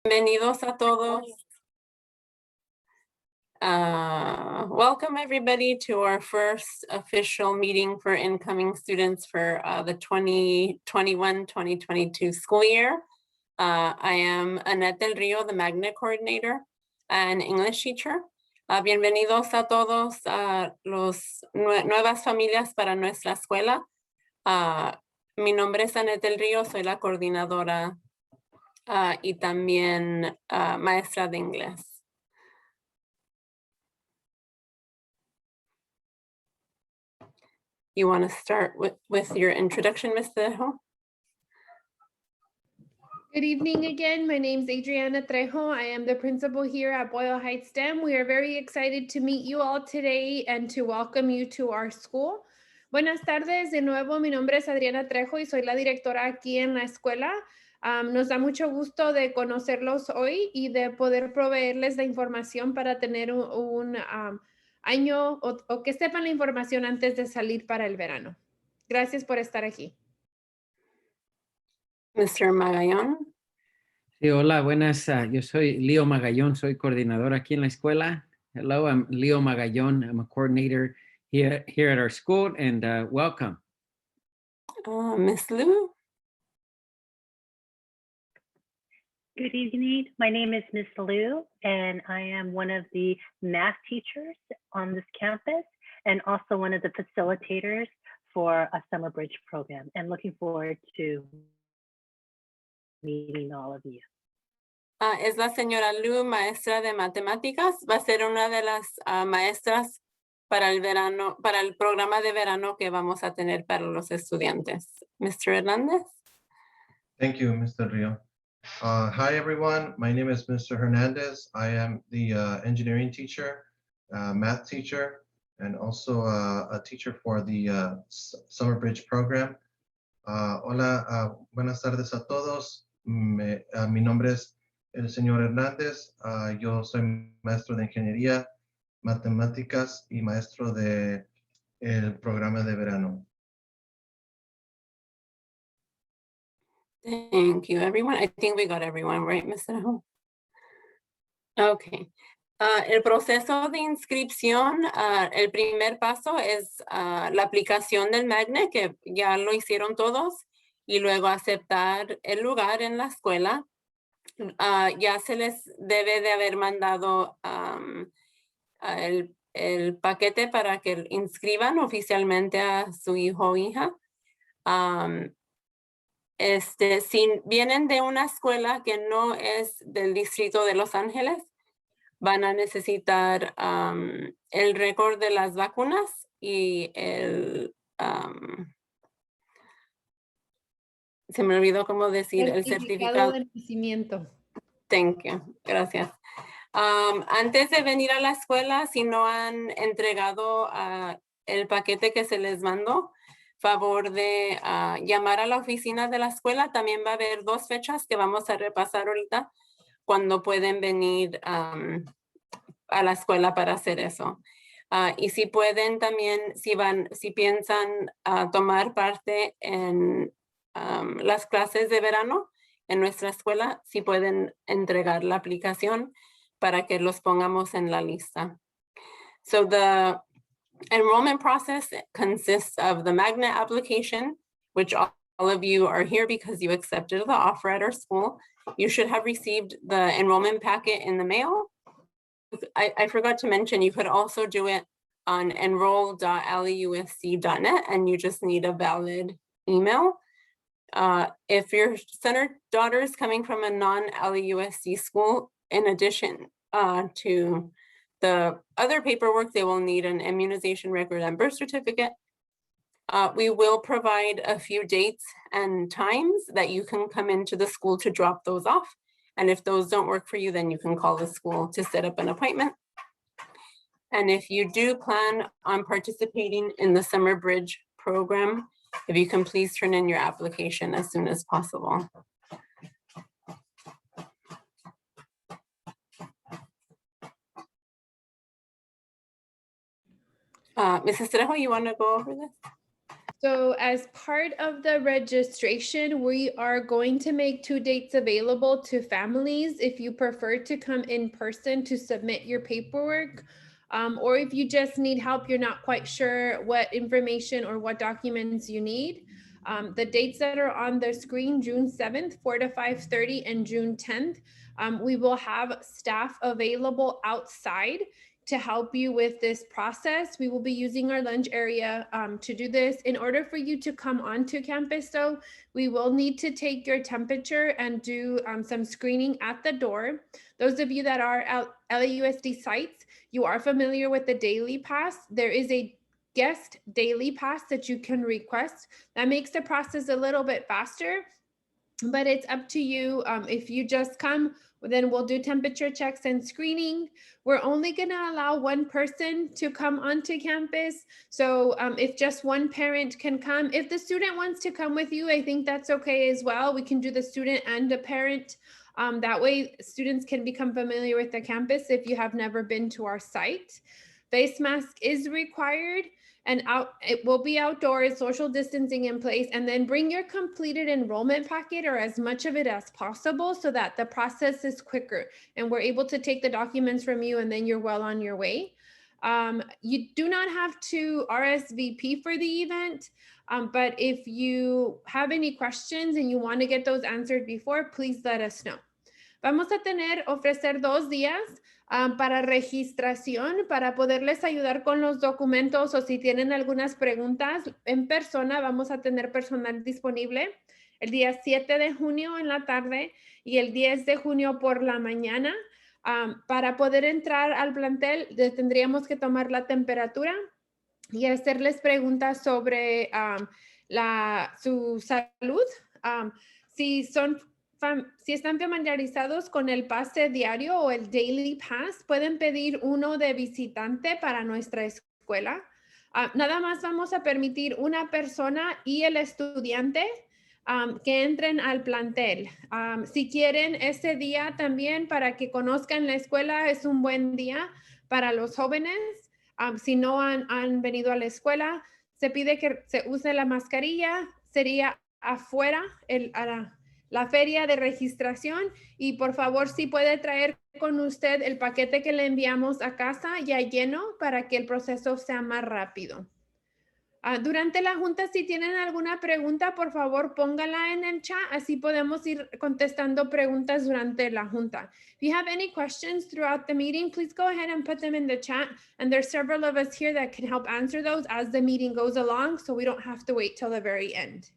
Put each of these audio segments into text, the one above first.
Bienvenidos a todos. Welcome everybody to our first official meeting for incoming students for the 2021-2022 school year. I am Annette Del Rio, the Magnet Coordinator and English teacher. Bienvenidos a todos los nuevas familias para nuestra escuela. Mi nombre es Annette Del Rio, soy la coordinadora y también maestra de inglés. You want to start with your introduction, Ms. Trejo? Good evening again. My name is Adriana Trejo. I am the principal here at Boyle Heights STEM. We are very excited to meet you all today and to welcome you to our school. Buenas tardes, de nuevo, mi nombre es Adriana Trejo y soy la directora aquí en la escuela. Nos da mucho gusto de conocerlos hoy y de poder proveerles la información para tener un año o que sepan la información antes de salir para el verano. Gracias por estar aquí. Mr. Magallón. Sí, hola, buenas. Yo soy Leo Magallón, soy coordinador aquí en la escuela. Hello, I'm Leo Magallón. I'm a coordinator here at our school, and welcome. Ms. Liu. Good evening. My name is Ms. Liu, and I am one of the math teachers on this campus and also one of the facilitators for a summer bridge program, and looking forward to meeting all of you. Es la señora Liu, maestra de matemáticas. Va a ser una de las maestras para el verano, para el programa de verano que vamos a tener para los estudiantes. Mr. Hernández. Thank you, Mr. Rio. Hi, everyone. My name is Mr. Hernandez. I am the engineering teacher, math teacher, and also a teacher for the Summer Bridge program. Hola, buenas tardes a todos. Mi nombre es el señor Hernández. Yo soy maestro de ingeniería, matemáticas y maestro de el programa de verano. Thank you, everyone. I think we got everyone, right, Mr. Ho? Okay. El proceso de inscripción, el primer paso es la aplicación del Magnet, que ya lo hicieron todos, y luego aceptar el lugar en la escuela. Ya se les debe de haber mandado el paquete para que inscriban oficialmente a su hijo o hija. Si vienen de una escuela que no es del distrito de Los Ángeles, van a necesitar el récord de las vacunas y el se me olvidó cómo decir el certificado de nacimiento. Thank you, gracias. Antes de venir a la escuela, si no han entregado el paquete que se les mandó, favor de llamar a la oficina de la escuela. También va a haber 2 fechas que vamos a repasar ahorita cuando pueden venir a la escuela para hacer eso. Y si pueden también, si piensan tomar parte en las clases de verano en nuestra escuela, si pueden entregar la aplicación para que los pongamos en la lista. So the enrollment process consists of the Magnet application, which all of you are here because you accepted the offer at our school. You should have received the enrollment packet in the mail. I forgot to mention, you could also do it on enroll.leusc.net, and you just need a valid email. If your son or daughter is coming from a non-LEUSC school, in addition to the other paperwork, they will need an immunization record and birth certificate. We will provide a few dates and times that you can come into the school to drop those off. And if those don't work for you, then you can call the school to set up an appointment. And if you do plan on participating in the Summer Bridge program, if you can please turn in your application as soon as possible. Mrs. Trejo, you want to go over this? So as part of the registration, we are going to make 2 dates available to families if you prefer to come in person to submit your paperwork. Or if you just need help, you're not quite sure what information or what documents you need. The dates that are on the screen, June 7th, 4 to 5:30, and June 10th, we will have staff available outside to help you with this process. We will be using our lunch area to do this. In order for you to come onto campus though, we will need to take your temperature and do some screening at the door. Those of you that are at LAUSD sites, you are familiar with the daily pass. There is a guest daily pass that you can request. That makes the process a little bit faster, but it's up to you. If you just come, then we'll do temperature checks and screening. We're only gonna allow one person to come onto campus. So if just one parent can come, if the student wants to come with you, I think that's okay as well. We can do the student and the parent. That way students can become familiar with the campus if you have never been to our site. Face mask is required. And it will be outdoors, social distancing in place, and then bring your completed enrollment packet or as much of it as possible so that the process is quicker and we're able to take the documents from you and then you're well on your way. You do not have to RSVP for the event, but if you have any questions and you want to get those answered before, please let us know. Vamos a ofrecer 2 días para registración, para poderles ayudar con los documentos o si tienen algunas preguntas en persona, vamos a tener personal disponible el día 7 de junio en la tarde y el 10 de junio por la mañana. Para poder entrar al plantel, tendríamos que tomar la temperatura y hacerles preguntas sobre su salud. Si están familiarizados con el pase diario o el Daily Pass, pueden pedir uno de visitante para nuestra escuela. Nada más vamos a permitir una persona y el estudiante que entren al plantel. Si quieren ese día también para que conozcan la escuela, es un buen día para los jóvenes. Si no han venido a la escuela, se pide que se use la mascarilla, sería afuera, la feria de registración, y por favor si puede traer con usted el paquete que le enviamos a casa ya lleno para que el proceso sea más rápido. Durante la junta, si tienen alguna pregunta, por favor póngala en el chat, así podemos ir contestando preguntas durante la junta. If you have any questions throughout the meeting, please go ahead and put them in the chat, and there's several of us here that can help answer those as the meeting goes along, so we don't have to wait till the very end.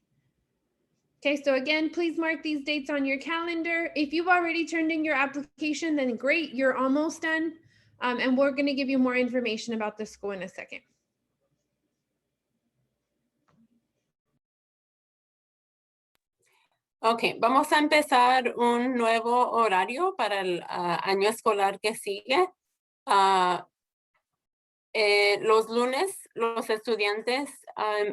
Okay, so again, please mark these dates on your calendar. If you've already turned in your application, then great, you're almost done. And we're gonna give you more information about the school in a second. Ok, vamos a empezar un nuevo horario para el año escolar que sigue. Los lunes, los estudiantes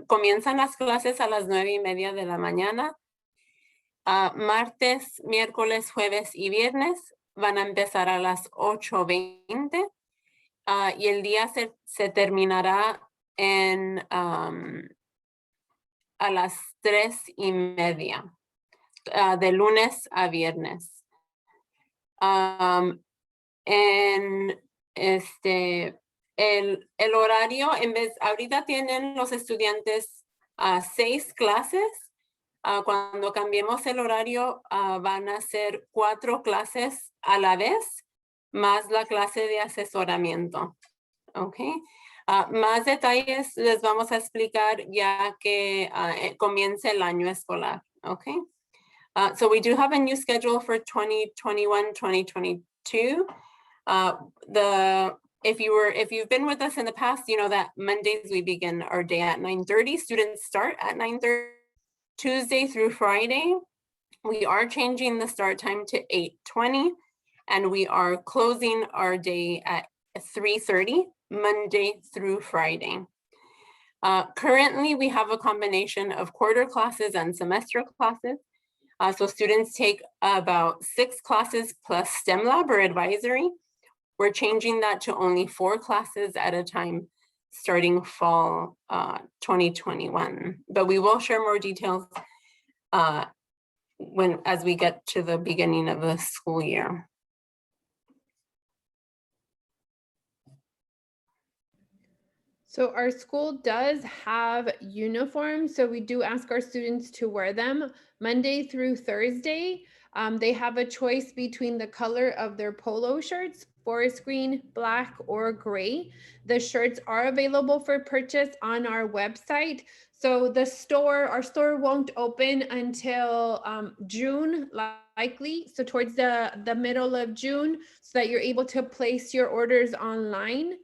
comienzan las clases a las 9:30 de la mañana. Martes, miércoles, jueves y viernes van a empezar a las 8:20 y el día se terminará a las 3:30 de lunes a viernes. El horario, ahorita tienen los estudiantes 6 clases. Cuando cambiemos el horario, van a ser 4 clases a la vez, más la clase de asesoramiento. Okay. Más detalles les vamos a explicar ya que comience el año escolar. Okay. So we do have a new schedule for 2021-2022. If you've been with us in the past, you know that Mondays we begin our day at 9:30. Students start at 9:30. Tuesday through Friday, we are changing the start time to 8:20, and we are closing our day at 3:30, Monday through Friday. Currently, we have a combination of quarter classes and semester classes. So students take about 6 classes plus STEM lab or advisory. We're changing that to only 4 classes at a time starting fall 2021. But we will share more details as we get to the beginning of the school year. So our school does have uniforms, so we do ask our students to wear them Monday through Thursday. They have a choice between the color of their polo shirts, forest green, black, or gray. The shirts are available for purchase on our website. So our store won't open until June, likely. So towards the middle of June, so that you're able to place your orders online.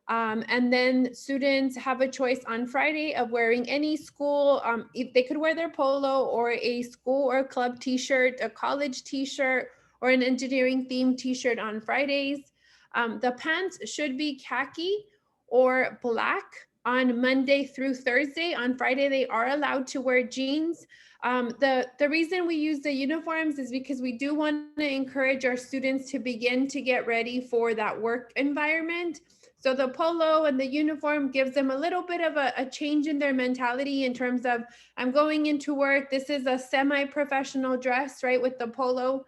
And then students have a choice on Friday of wearing any school. If they could wear their polo or a school or club t-shirt, a college t-shirt, or an engineering themed t-shirt on Fridays. The pants should be khaki or black on Monday through Thursday. On Friday, they are allowed to wear jeans. The reason we use the uniforms is because we do want to encourage our students to begin to get ready for that work environment. So the polo and the uniform gives them a little bit of a change in their mentality in terms of, I'm going into work, this is a semi-professional dress, right, with the polo.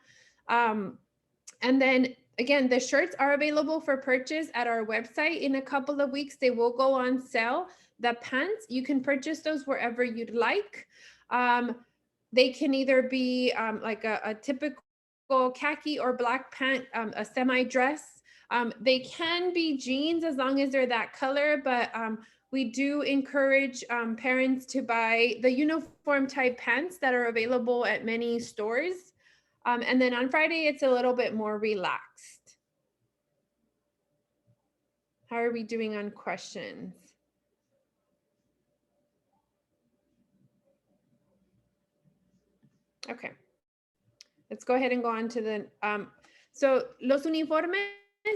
And then again, the shirts are available for purchase at our website. In a couple of weeks, they will go on sale. The pants, you can purchase those wherever you'd like. They can either be like a typical khaki or black pant, a semi-dress. They can be jeans as long as they're that color, but we do encourage parents to buy the uniform type pants that are available at many stores. And then on Friday, it's a little bit more relaxed. How are we doing on questions? Okay. Let's go ahead and go on to the, so los uniformes,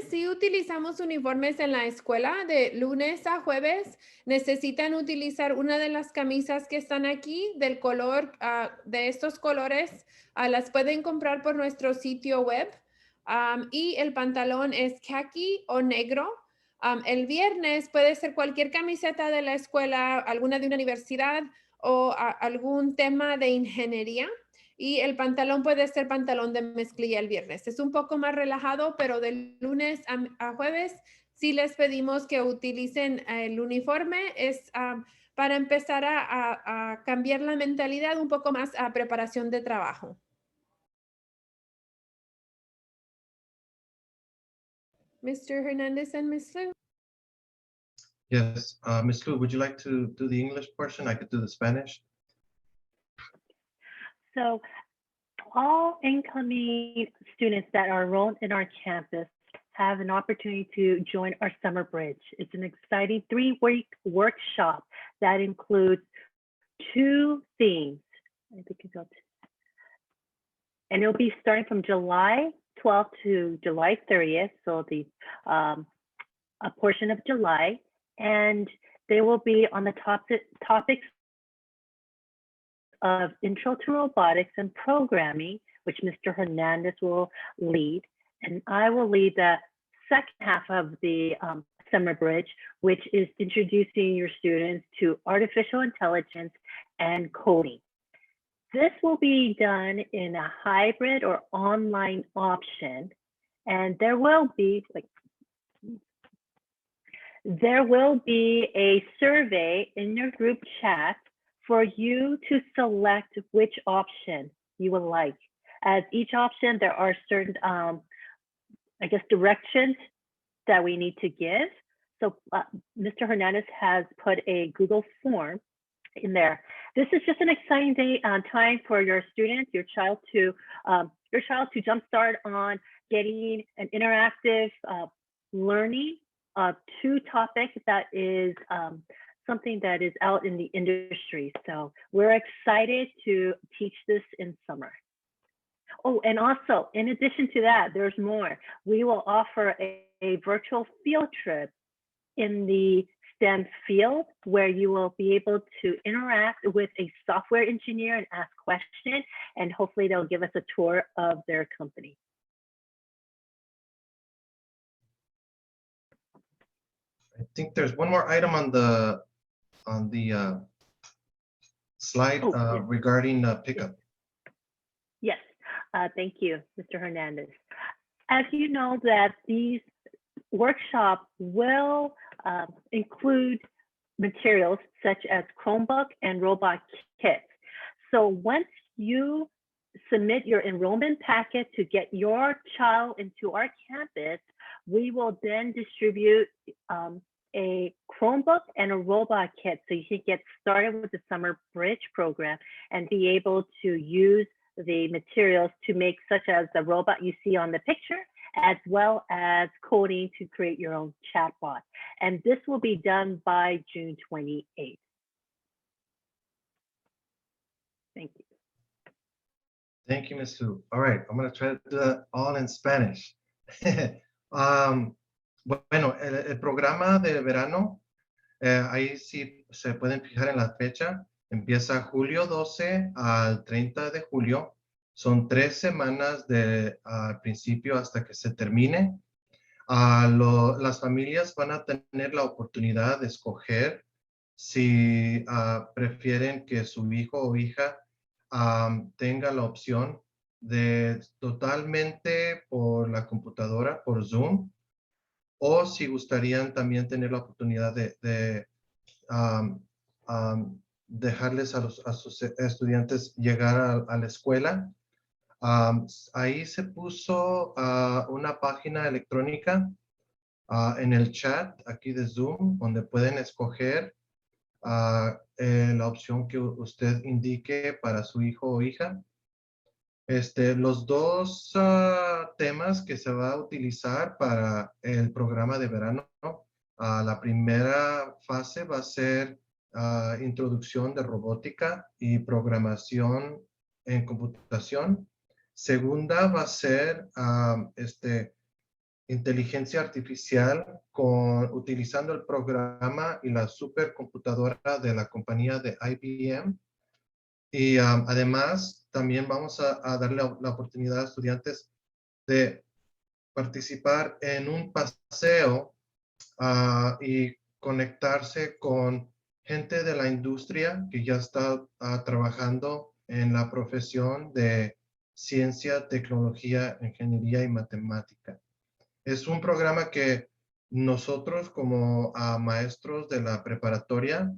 si utilizamos uniformes en la escuela de lunes a jueves, necesitan utilizar una de las camisas que están aquí del color, de estos colores, las pueden comprar por nuestro sitio web, y el pantalón es khaki o negro. El viernes puede ser cualquier camiseta de la escuela, alguna de una universidad o algún tema de ingeniería. Y el pantalón puede ser pantalón de mezclilla el viernes. Es un poco más relajado, pero de lunes a jueves sí les pedimos que utilicen el uniforme. Es para empezar a cambiar la mentalidad un poco más a preparación de trabajo. Mr. Hernandez and Ms. Liu. Yes, Ms. Lu, would you like to do the English portion? I could do the Spanish. So all incoming students that are enrolled in our campus have an opportunity to join our summer bridge. It's an exciting 3-week workshop that includes 2 themes. I think it's and it'll be starting from July 12th to July 30th. So the a portion of July, and they will be on the topics of Intro to Robotics and Programming, which Mr. Hernandez will lead. And I will lead the second half of the summer bridge, which is introducing your students to artificial intelligence and coding. This will be done in a hybrid or online option. And there will be a survey in your group chat for you to select which option you would like. As each option, there are certain, I guess, directions that we need to give. So Mr. Hernandez has put a Google form in there. This is just an exciting day time for your students, your child to jumpstart on getting an interactive learning of 2 topics that is something that is out in the industry. So we're excited to teach this in summer. Oh, and also, in addition to that, there's more. We will offer a virtual field trip in the STEM field where you will be able to interact with a software engineer and ask questions, and hopefully they'll give us a tour of their company. think there's one more item on the slide Oh, yes. regarding pickup. Yes, thank you, Mr. Hernandez. As you know, that these workshops will include materials such as Chromebook and robot kits. So once you submit your enrollment packet to get your child into our campus, we will then distribute a Chromebook and a robot kit so you can get started with the Summer Bridge program and be able to use the materials to make, such as the robot you see on the picture, as well as coding to create your own chatbot. And this will be done by June 28th. Thank you. Thank you, Ms. Hu. All right, I'm going to try to do that all in Spanish. Bueno, el programa de verano, ahí sí se pueden fijar en la fecha, empieza julio 12 al 30 de julio. Son 3 semanas de al principio hasta que se termine. Las familias van a tener la oportunidad de escoger si prefieren que su hijo o hija tenga la opción de totalmente por la computadora, por Zoom, o si gustarían también tener la oportunidad de dejarles a sus estudiantes llegar a la escuela. Ahí se puso una página electrónica en el chat aquí de Zoom, donde pueden escoger la opción que usted indique para su hijo o hija. Los dos temas que se va a utilizar para el programa de verano, la primera fase va a ser introducción de robótica y programación en computación. Segunda va a ser inteligencia artificial utilizando el programa y la supercomputadora de la compañía de IBM. Y además, también vamos a darle la oportunidad a estudiantes de participar en un paseo y conectarse con gente de la industria que ya está trabajando en la profesión de ciencia, tecnología, ingeniería y matemática. Es un programa que nosotros como maestros de la preparatoria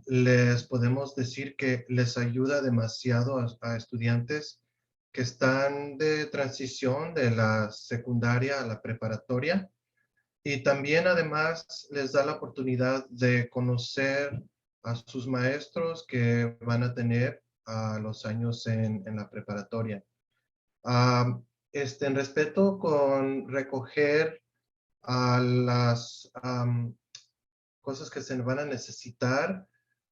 les podemos decir que les ayuda demasiado a estudiantes que están de transición de la secundaria a la preparatoria, y también además les da la oportunidad de conocer a sus maestros que van a tener a los años en la preparatoria. En respeto con recoger a las cosas que se van a necesitar,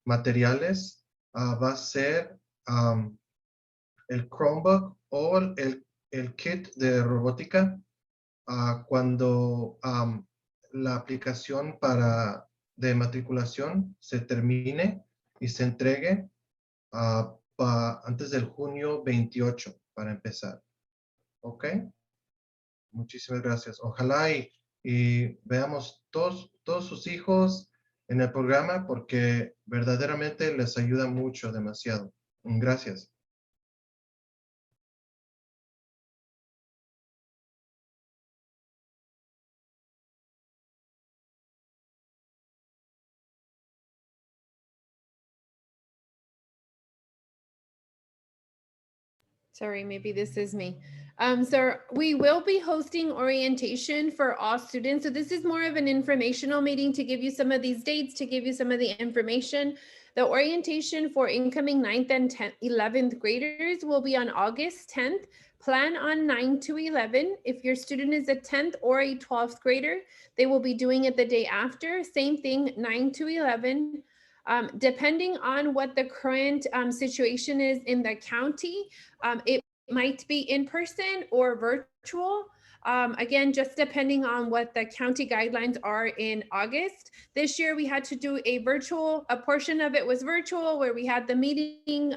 materiales, va a ser el Chromebook o el kit de robótica. Cuando la aplicación de matriculación se termine y se entregue antes del junio 28 para empezar. ¿Ok? Muchísimas gracias. Ojalá y veamos todos sus hijos en el programa, porque verdaderamente les ayuda mucho, demasiado. Gracias. Sorry, maybe this is me. So we will be hosting orientation for all students. So this is more of an informational meeting to give you some of these dates, to give you some of the information. The orientation for incoming 9th and 10th, 11th graders will be on August 10th. Plan on 9 to 11. If your student is a 10th or a 12th grader, they will be doing it the day after. Same thing, 9 to 11. Depending on what the current situation is in the county, it might be in person or virtual. Again, just depending on what the county guidelines are in August. This year we had to do a portion of it was virtual, where we had the meeting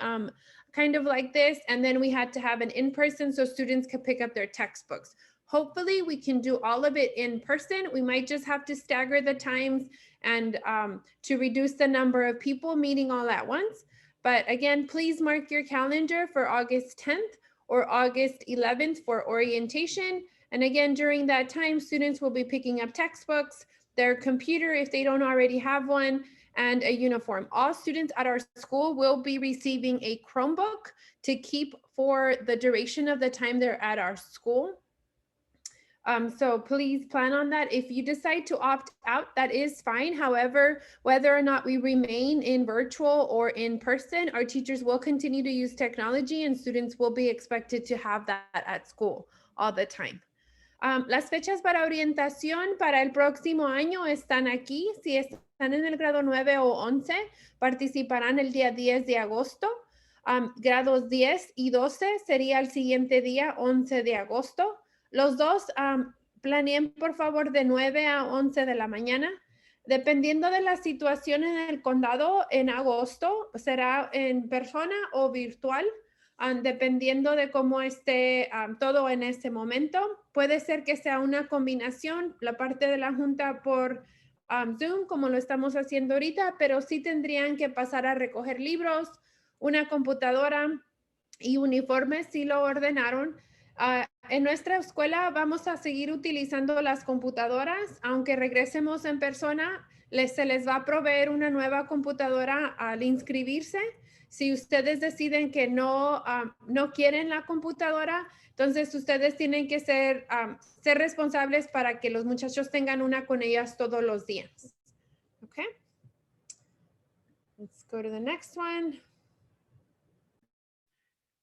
kind of like this, and then we had to have an in-person so students could pick up their textbooks. Hopefully we can do all of it in person. We might just have to stagger the times and to reduce the number of people meeting all at once. But again, please mark your calendar for August 10th or August 11th for orientation. And again, during that time, students will be picking up textbooks, their computer if they don't already have one, and a uniform. All students at our school will be receiving a Chromebook to keep for the duration of the time they're at our school. So please plan on that. If you decide to opt out, that is fine. However, whether or not we remain in virtual or in person, our teachers will continue to use technology and students will be expected to have that at school all the time. Las fechas para orientación para el próximo año están aquí. Si están en el grado 9 o 11, participarán el día 10 de agosto. Grados 10 y 12 sería el siguiente día, 11 de agosto. Los dos planeen por favor de 9 a 11 de la mañana. Dependiendo de la situación en el condado, en agosto será en persona o virtual. Dependiendo de cómo esté todo en ese momento. Puede ser que sea una combinación, la parte de la junta por Zoom, como lo estamos haciendo ahorita, pero sí tendrían que pasar a recoger libros, una computadora y uniformes si lo ordenaron. En nuestra escuela vamos a seguir utilizando las computadoras, aunque regresemos en persona, se les va a proveer una nueva computadora al inscribirse. Si ustedes deciden que no quieren la computadora, entonces ustedes tienen que ser responsables para que los muchachos tengan una con ellas todos los días. Okay. Let's go to the next one.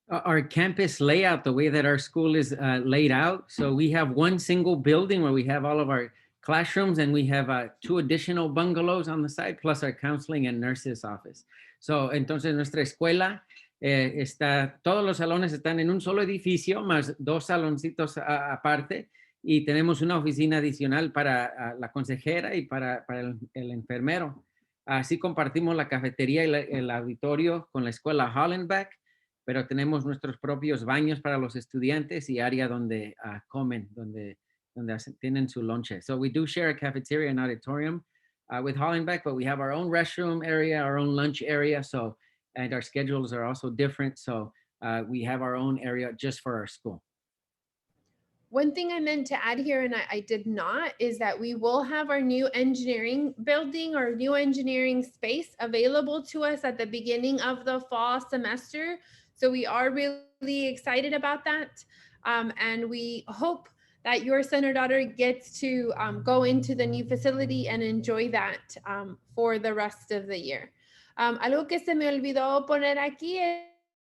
Our campus layout, the way that our school is laid out. So we have one single building where we have all of our classrooms and we have 2 additional bungalows on the side, plus our counseling and nurses office. So, entonces nuestra escuela todos los salones están en un solo edificio, más 2 saloncitos aparte, y tenemos una oficina adicional para la consejera y para el enfermero. Así compartimos la cafetería y el auditorio con la escuela Hollenbeck, pero tenemos nuestros propios baños para los estudiantes y área donde comen, donde tienen su lonche. So we do share a cafeteria and auditorium with Hollenbeck, but we have our own restroom area, our own lunch area. So, and our schedules are also different. So we have our own area just for our school. One thing I meant to add here, and I did not, is that we will have our new engineering building or new engineering space available to us at the beginning of the fall semester. So we are really excited about that. And we hope that your son or daughter gets to go into the new facility and enjoy that for the rest of the year. Algo que se me olvidó poner aquí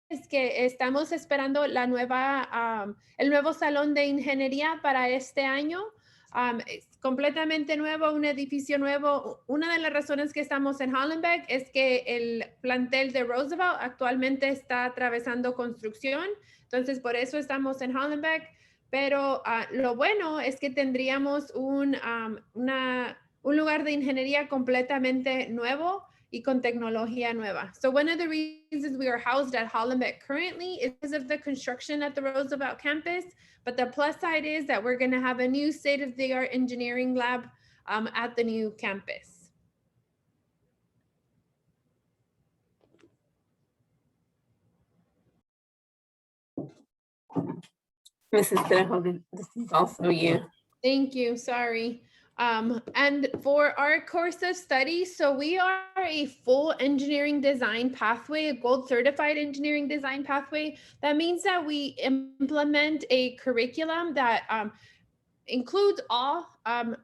es que estamos esperando el nuevo salón de ingeniería para este año. Es completamente nuevo, un edificio nuevo. Una de las razones que estamos en Hollenbeck es que el plantel de Roosevelt actualmente está atravesando construcción. Entonces, por eso estamos en Hollenbeck. Pero lo bueno es que tendríamos un lugar de ingeniería completamente nuevo y con tecnología nueva. So one of the reasons we are housed at Hollenbeck currently is because of the construction at the Roosevelt campus. But the plus side is that we're going to have a new state-of-the-art engineering lab at the new campus. Mrs. Trejo, this is also you. Thank you, sorry. And for our course of study, so we are a full engineering design pathway, a gold certified engineering design pathway. That means that we implement a curriculum that includes all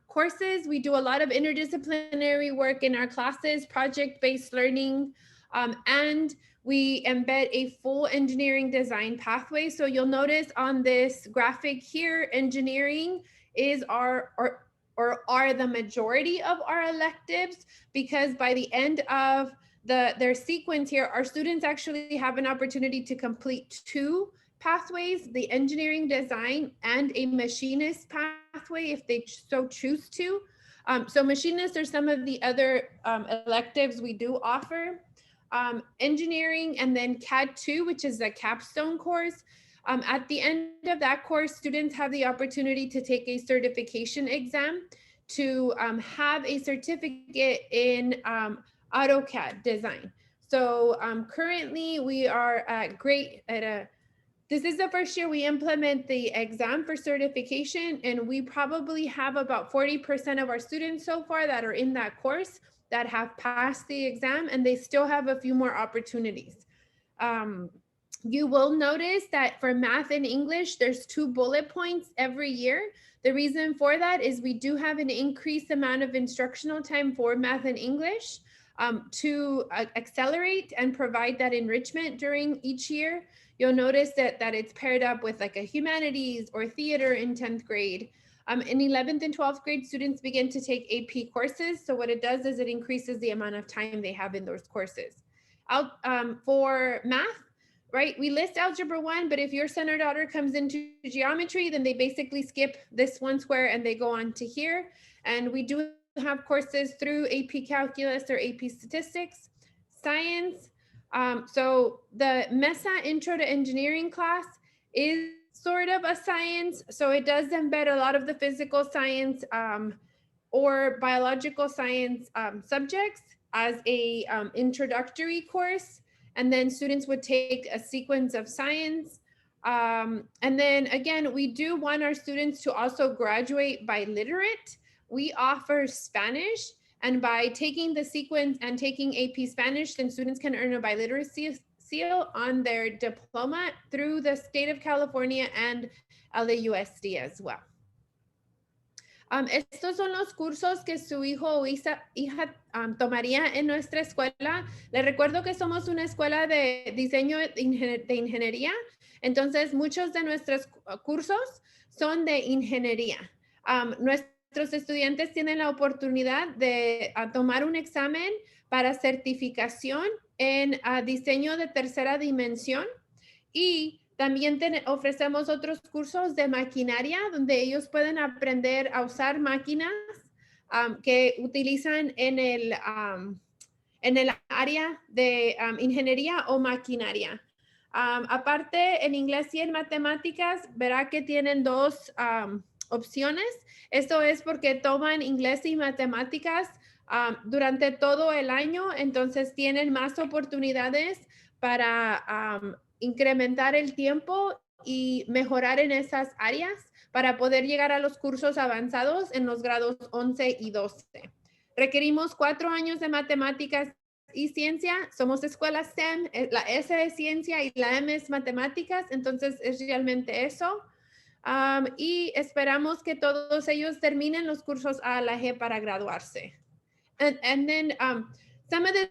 courses. We do a lot of interdisciplinary work in our classes, project-based learning, and we embed a full engineering design pathway. So you'll notice on this graphic here, engineering is are the majority of our electives, because by the end of their sequence here, our students actually have an opportunity to complete 2 pathways, the engineering design and a machinist pathway if they so choose to. So machinists are some of the other electives we do offer. Engineering and then CAD 2, which is the capstone course. At the end of that course, students have the opportunity to take a certification exam to have a certificate in AutoCAD design. So currently we are this is the first year we implement the exam for certification, and we probably have about 40% of our students so far that are in that course that have passed the exam, and they still have a few more opportunities. You will notice that for math and English, there's 2 bullet points every year. The reason for that is we do have an increased amount of instructional time for math and English to accelerate and provide that enrichment during each year. You'll notice that it's paired up with like a humanities or theater in 10th grade. In 11th and 12th grade, students begin to take AP courses. So what it does is it increases the amount of time they have in those courses. For math, right, we list algebra 1, but if your son or daughter comes into geometry, then they basically skip this 1 square and they go on to here. And we do have courses through AP Calculus or AP Statistics, Science. So the MESA Intro to Engineering class is sort of a science. So it does embed a lot of the physical science or biological science subjects as a introductory course. And then students would take a sequence of science. And then again, we do want our students to also graduate biliterate. We offer Spanish, and by taking the sequence and taking AP Spanish, then students can earn a biliteracy seal on their diploma through the state of California and LAUSD as well. Estos son los cursos que su hijo o hija tomaría en nuestra escuela. Les recuerdo que somos una escuela de diseño de ingeniería, entonces muchos de nuestros cursos son de ingeniería. Nuestros estudiantes tienen la oportunidad de tomar un examen para certificación en diseño de tercera dimensión, y también ofrecemos otros cursos de maquinaria donde ellos pueden aprender a usar máquinas que utilizan en el área de ingeniería o maquinaria. Aparte, en inglés y en matemáticas, verá que tienen 2 opciones. Esto es porque toman inglés y matemáticas durante todo el año, entonces tienen más oportunidades para incrementar el tiempo y mejorar en esas áreas para poder llegar a los cursos avanzados en los grados 11 y 12. Requerimos 4 años de matemáticas y ciencia. Somos escuela STEM, la S es ciencia y la M es matemáticas, entonces es realmente eso. Y esperamos que todos ellos terminen los cursos A a la G para graduarse. And then some of the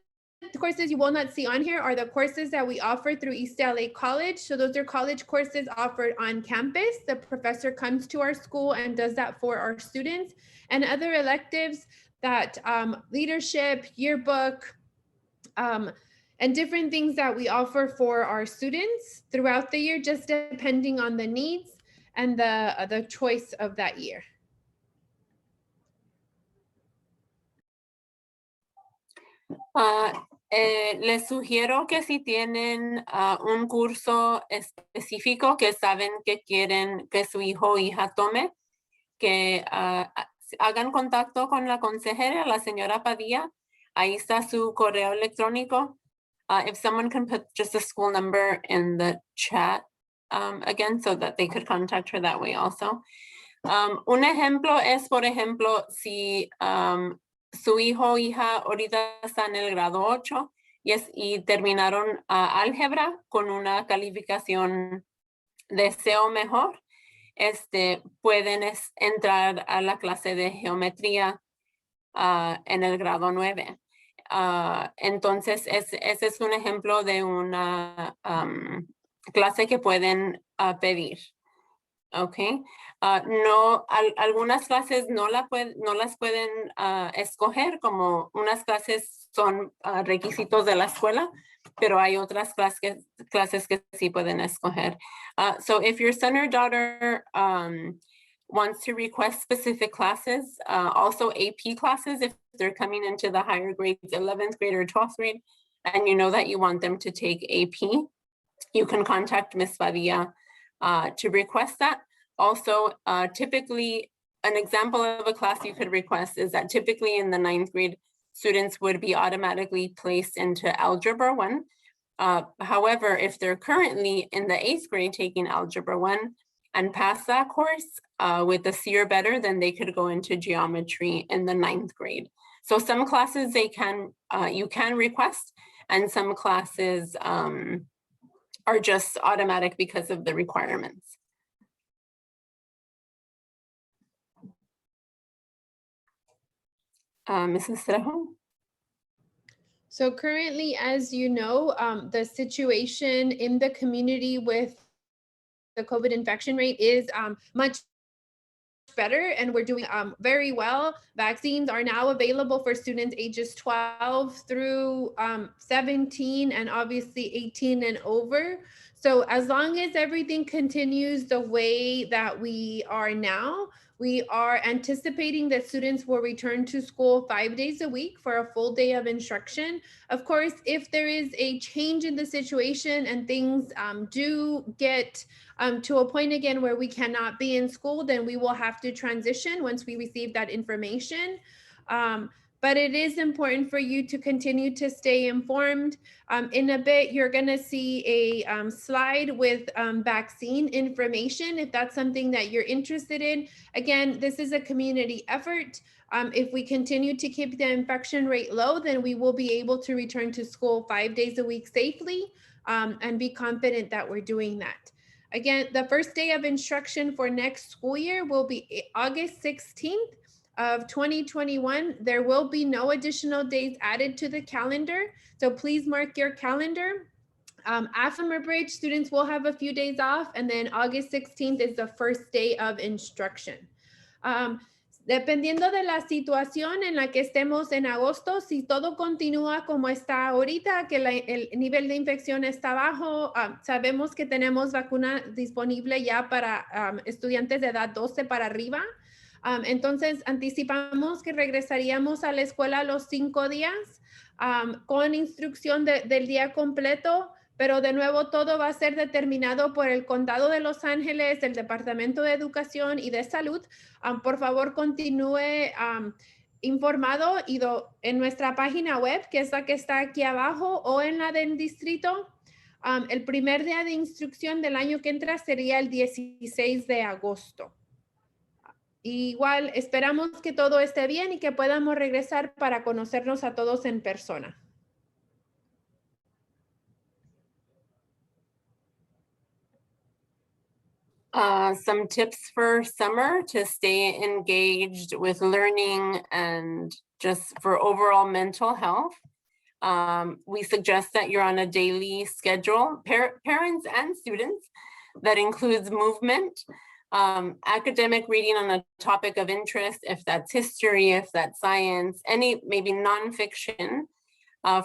courses you will not see on here are the courses that we offer through East LA College. So those are college courses offered on campus. The professor comes to our school and does that for our students, and other electives that leadership, yearbook, and different things that we offer for our students throughout the year, just depending on the needs and the choice of that year. Les sugiero que si tienen un curso específico que saben que quieren que su hijo o hija tome, que hagan contacto con la consejera, la señora Padilla. Ahí está su correo electrónico. If someone can put just the school number in the chat again, so that they could contact her that way also. Un ejemplo es, por ejemplo, si su hijo o hija ahorita está en el grado 8 y terminaron álgebra con una calificación de C o mejor, pueden entrar a la clase de geometría en el grado 9. Entonces, ese es un ejemplo de una clase que pueden pedir. Okay. Algunas clases no las pueden escoger, como unas clases son requisitos de la escuela, pero hay otras clases que sí pueden escoger. So if your son or daughter wants to request specific classes, also AP classes, if they're coming into the higher grades, 11th grade or 12th grade, and you know that you want them to take AP, you can contact Ms. Padilla to request that. Also, typically, an example of a class you could request is that typically in the 9th grade, students would be automatically placed into Algebra 1. However, if they're currently in the 8th grade taking Algebra 1 and pass that course with a C or better, then they could go into geometry in the 9th grade. So some classes you can request, and some classes are just automatic because of the requirements. Mrs. Trejo? So currently, as you know, the situation in the community with the COVID infection rate is much better, and we're doing very well. Vaccines are now available for students ages 12 through 17 and obviously 18 and over. So as long as everything continues the way that we are now, we are anticipating that students will return to school 5 days a week for a full day of instruction. Of course, if there is a change in the situation and things do get to a point again where we cannot be in school, then we will have to transition once we receive that information. But it is important for you to continue to stay informed. In a bit, you're gonna see a slide with vaccine information if that's something that you're interested in. Again, this is a community effort. If we continue to keep the infection rate low, then we will be able to return to school 5 days a week safely and be confident that we're doing that. Again, the first day of instruction for next school year will be August 16th of 2021. There will be no additional days added to the calendar, so please mark your calendar. After summer break, students will have a few days off, and then August 16th is the first day of instruction. Dependiendo de la situación en la que estemos en agosto, si todo continúa como está ahorita, que el nivel de infección está bajo, sabemos que tenemos vacuna disponible ya para estudiantes de edad 12 para arriba. Entonces, anticipamos que regresaríamos a la escuela los 5 días con instrucción del día completo. Pero de nuevo, todo va a ser determinado por el Condado de Los Ángeles, el Departamento de Educación y de Salud. Por favor, continúe informado en nuestra página web, que es la que está aquí abajo, o en la del distrito. El primer día de instrucción del año que entra sería el 16 de agosto. Igual, esperamos que todo esté bien y que podamos regresar para conocernos a todos en persona. Some tips for summer to stay engaged with learning and just for overall mental health. We suggest that you're on a daily schedule, parents and students, that includes movement, academic reading on a topic of interest, if that's history, if that's science, any maybe nonfiction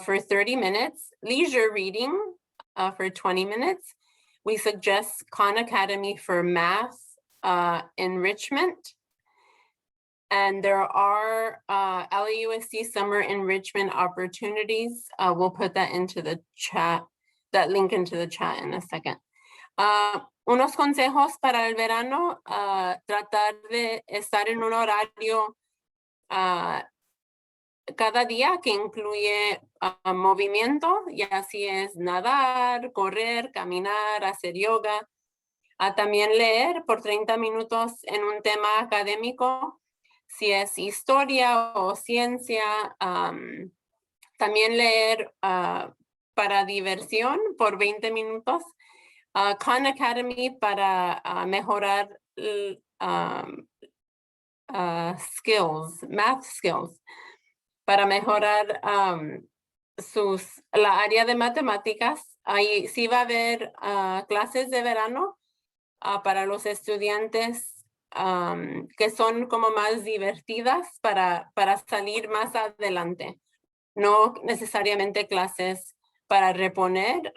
for 30 minutes, leisure reading for 20 minutes. We suggest Khan Academy for math enrichment. And there are LAUSD summer enrichment opportunities. We'll put that into the chat, that link into the chat in a second. Unos consejos para el verano, tratar de estar en un horario cada día que incluye movimiento, ya si es nadar, correr, caminar, hacer yoga. También leer por 30 minutos en un tema académico, si es historia o ciencia. También leer para diversión por 20 minutos. Khan Academy para mejorar skills, math skills. Para mejorar la área de matemáticas. Ahí sí va a haber clases de verano para los estudiantes que son como más divertidas para salir más adelante. No necesariamente clases para reponer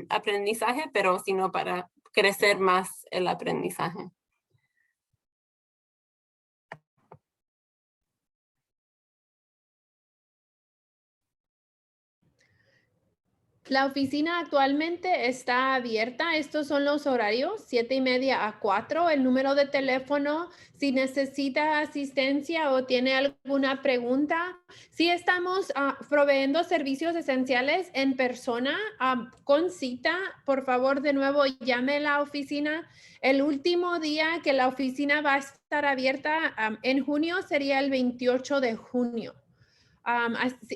aprendizaje, pero sino para crecer más el aprendizaje. La oficina actualmente está abierta. Estos son los horarios, 7:30 a 4. El número de teléfono, si necesita asistencia o tiene alguna pregunta. Si estamos proveyendo servicios esenciales en persona con cita, por favor, de nuevo, llame a la oficina. El último día que la oficina va a estar abierta en junio sería el 28 de junio.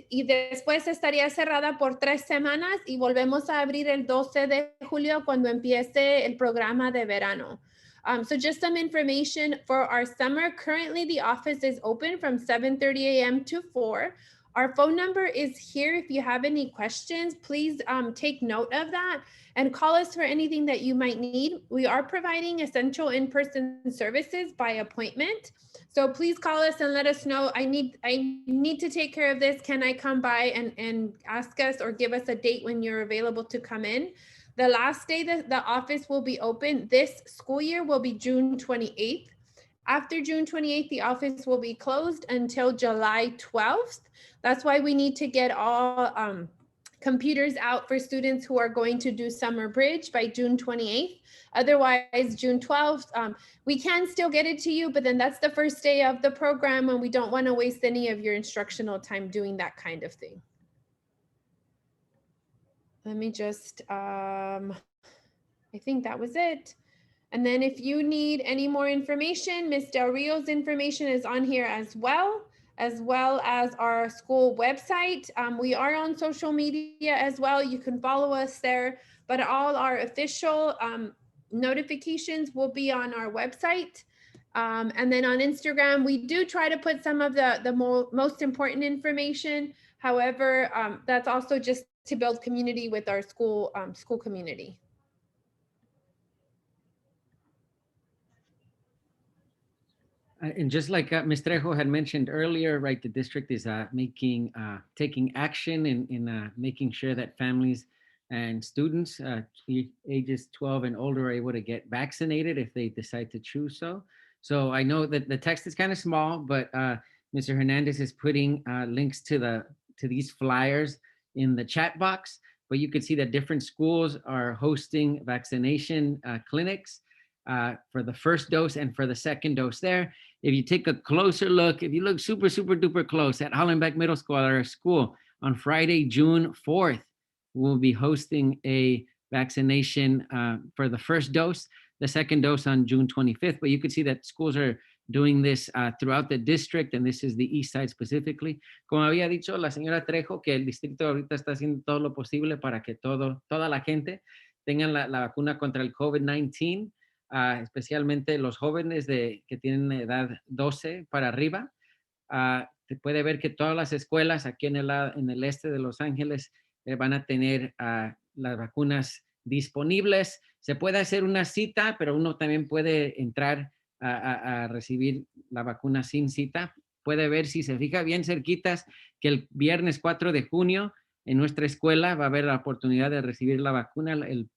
Y después estaría cerrada por 3 semanas y volvemos a abrir el 12 de julio cuando empiece el programa de verano. So just some information for our summer. Currently, the office is open from 7:30 a.m. to 4. Our phone number is here. If you have any questions, please take note of that and call us for anything that you might need. We are providing essential in-person services by appointment. So please call us and let us know, I need to take care of this. Can I come by and ask us or give us a date when you're available to come in? The last day that the office will be open this school year will be June 28th. After June 28th, the office will be closed until July 12th. That's why we need to get all computers out for students who are going to do summer bridge by June 28th. Otherwise, June 12th, we can still get it to you, but then that's the first day of the program and we don't want to waste any of your instructional time doing that kind of thing. Let me just, I think that was it. And then if you need any more information, Ms. Del Rio's information is on here as well as our school website. We are on social media as well. You can follow us there, but all our official notifications will be on our website. And then on Instagram, we do try to put some of the most important information. However, that's also just to build community with our school community. And just like Ms. Trejo had mentioned earlier, right, the district is taking action in making sure that families and students ages 12 and older are able to get vaccinated if they decide to choose so. So I know that the text is kind of small, but Mr. Hernandez is putting links to these flyers in the chat box, but you can see that different schools are hosting vaccination clinics for the first dose and for the second dose there. If you take a closer look, if you look super, super duper close at Hollenbeck Middle School, our school, on Friday, June 4th, we'll be hosting a vaccination for the first dose, the second dose on June 25th. But you can see that schools are doing this throughout the district, and this is the east side specifically. Como había dicho la señora Trejo, que el distrito ahorita está haciendo todo lo posible para que toda la gente tengan la vacuna contra el COVID-19. Especialmente los jóvenes que tienen edad 12 para arriba. Se puede ver que todas las escuelas aquí en el este de Los Ángeles van a tener las vacunas disponibles. Se puede hacer una cita, pero uno también puede entrar a recibir la vacuna sin cita. Puede ver, si se fija bien cerquitas, que el viernes 4 de junio en nuestra escuela va a haber la oportunidad de recibir la vacuna,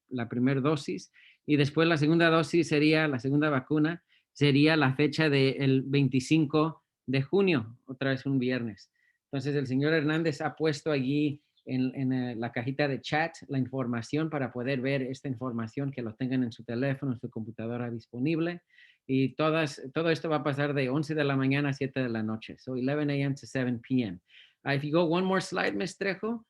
la primera dosis. Y después la segunda dosis la segunda vacuna sería la fecha del 25 de junio, otra vez un viernes. Entonces el señor Hernández ha puesto allí en la cajita de chat la información para poder ver esta información, que lo tengan en su teléfono, en su computadora disponible. Y todo esto va a pasar de 11 de la mañana a 7 de la noche. So 11 a.m. to 7 p.m. If you go one more slide, Ms. Trejo,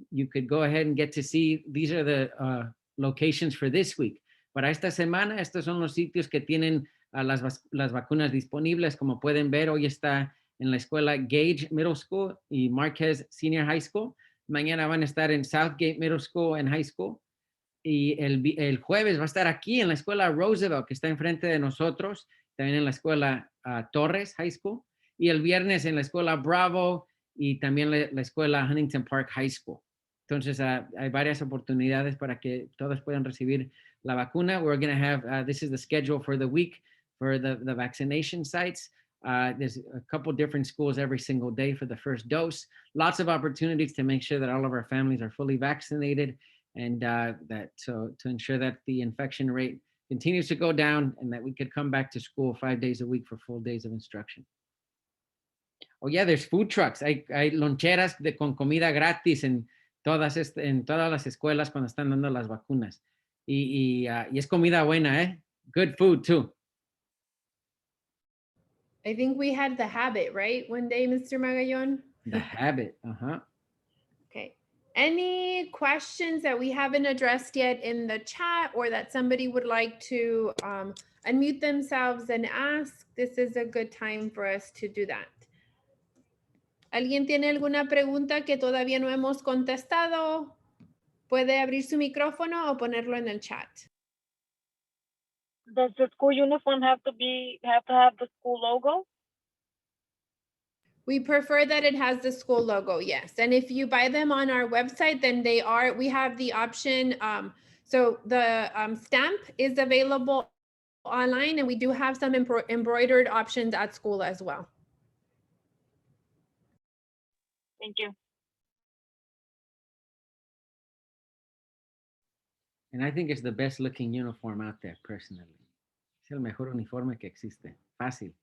you could go ahead and get to see, these are the locations for this week. Para esta semana, estos son los sitios que tienen las vacunas disponibles. Como pueden ver, hoy está en la escuela Gage Middle School y Marquez Senior High School. Mañana van a estar en Southgate Middle School and High School. Y el jueves va a estar aquí en la escuela Roosevelt, que está enfrente de nosotros. También en la escuela Torres High School. Y el viernes en la escuela Bravo y también la escuela Huntington Park High School. Entonces, hay varias oportunidades para que todos puedan recibir la vacuna. We're going to have, this is the schedule for the week for the vaccination sites. There's a couple different schools every single day for the first dose. Lots of opportunities to make sure that all of our families are fully vaccinated, and to ensure that the infection rate continues to go down and that we could come back to school 5 days a week for full days of instruction. Oh yeah, there's food trucks. Hay loncheras con comida gratis en en todas las escuelas cuando están dando las vacunas. Y es comida buena, ¿eh? Good food too. I think we had the habit, right? One day, Mr. Magallon. The habit. Uh-huh. Okay. Any questions that we haven't addressed yet in the chat or that somebody would like to unmute themselves and ask? This is a good time for us to do that. ¿Alguien tiene alguna pregunta que todavía no hemos contestado? Puede abrir su micrófono o ponerlo en el chat. Does the school uniform have to have the school logo? We prefer that it has the school logo, yes. And if you buy them on our website, then we have the option. So the stamp is available online, and we do have some embroidered options at school as well. Thank you. And I think it's the best looking uniform out there, personally. Es el mejor uniforme que existe. Fácil.